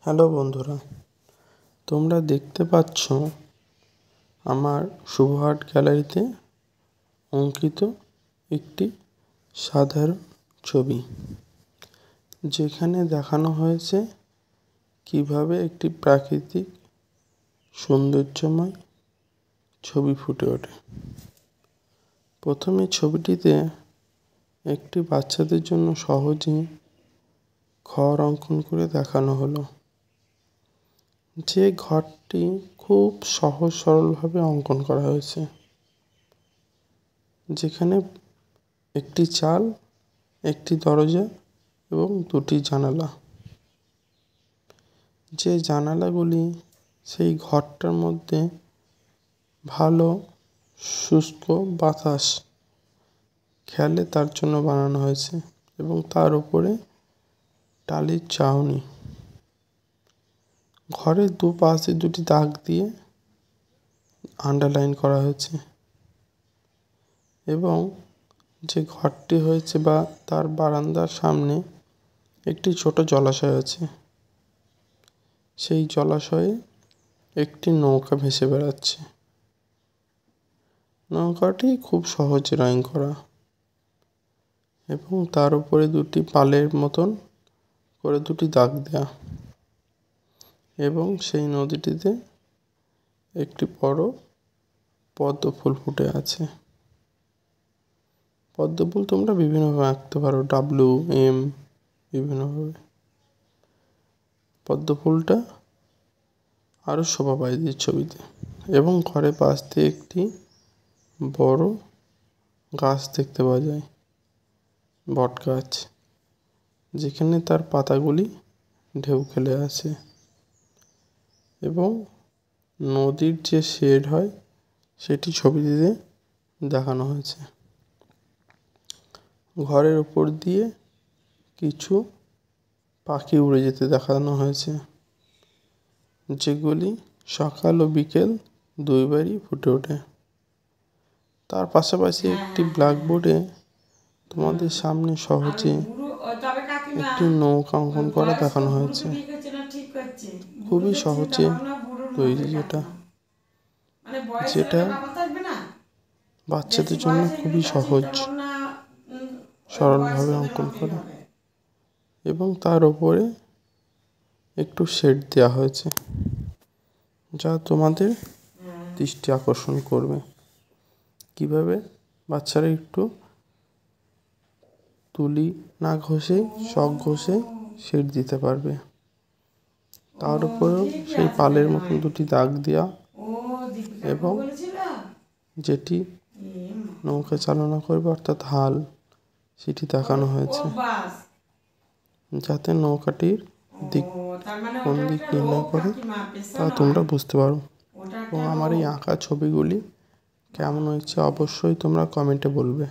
Hello বন্ধুরা, তোমরা দেখতে পাচ্ছ আমার শুভ আর্ট গ্যালারিতে অঙ্কিত একটি সাধারণ ছবি, যেখানে দেখানো হয়েছে কিভাবে একটি প্রাকৃতিক সৌন্দর্যময় ছবি ফুটে ওঠে। প্রথমে ছবিটিতে একটি বাচ্চাদের জন্য সহজে ঘর অঙ্কন করে দেখানো হলো, যে ঘরটি খুব সহজ সরলভাবে অঙ্কন করা হয়েছে, যেখানে একটি চাল, একটি দরজা এবং দুটি জানালা। যে জানালাগুলি সেই ঘরটার মধ্যে ভালো শুষ্ক বাতাস খেলে তার জন্য বানানো হয়েছে, এবং তার উপরে টালির চাউনি। ঘরের দুপাশে দুটি দাগ দিয়ে আন্ডারলাইন করা হয়েছে, এবং যে ঘরটি হয়েছে বা তার বারান্দার সামনে একটি ছোট জলাশয় আছে। সেই জলাশয়ে একটি নৌকা ভেসে বেড়াচ্ছে। নৌকাটি খুব সহজে ড্রয়িং করা, এবং তার উপরে দুটি পালের মতন করে দুটি দাগ দেয়া, এবং সেই নদীটিতে একটি বড় পদ্ম ফুল ফুটে আছে। পদ্ম ফুল তোমরা বিভিন্নভাবে আঁকতে পারো, WM বিভিন্নভাবে। পদ্ম ফুলটা আরও শোভা পায় এই ছবিতে। এবং ঘরের পাশ দিয়ে একটি বড় গাছ দেখতে পাওয়া যায়, বট গাছ, যেখানে তার পাতাগুলি ঢেউ খেলে আছে, এবং নদীর যে শেড হয় সেটি ছবিটিতে দেখানো হয়েছে। ঘরের উপর দিয়ে কিছু পাখি উড়ে যেতে দেখানো হয়েছে, যেগুলি সকাল ও বিকেল দুইবারই ফুটে ওঠে। তার পাশাপাশি একটি ব্ল্যাকবোর্ডে তোমাদের সামনে সহজে একটি নৌকা অঙ্কন করা দেখানো হয়েছে, খুবই সহজে তৈরি, যেটা বাচ্চাদের জন্য খুবই সহজ সরলভাবে অঙ্কন করা, এবং তার উপরে একটু শেড দেওয়া হয়েছে, যা তোমাদের দৃষ্টি আকর্ষণ করবে। কিভাবে বাচ্চারা একটু তুলি না ঘষে, চক ঘষে শেড দিতে পারবে। তার উপরেও সেই পালের মতন দুটি দাগ দেওয়া, এবং যেটি নৌকা চালনা করবে অর্থাৎ হাল, সেটি দেখানো হয়েছে, যাতে নৌকাটির দিক কোন দিক নির্ণয় করে তা তোমরা বুঝতে পারো। এবং আমার এই আঁকা ছবিগুলি কেমন হয়েছে অবশ্যই তোমরা কমেন্টে বলবে।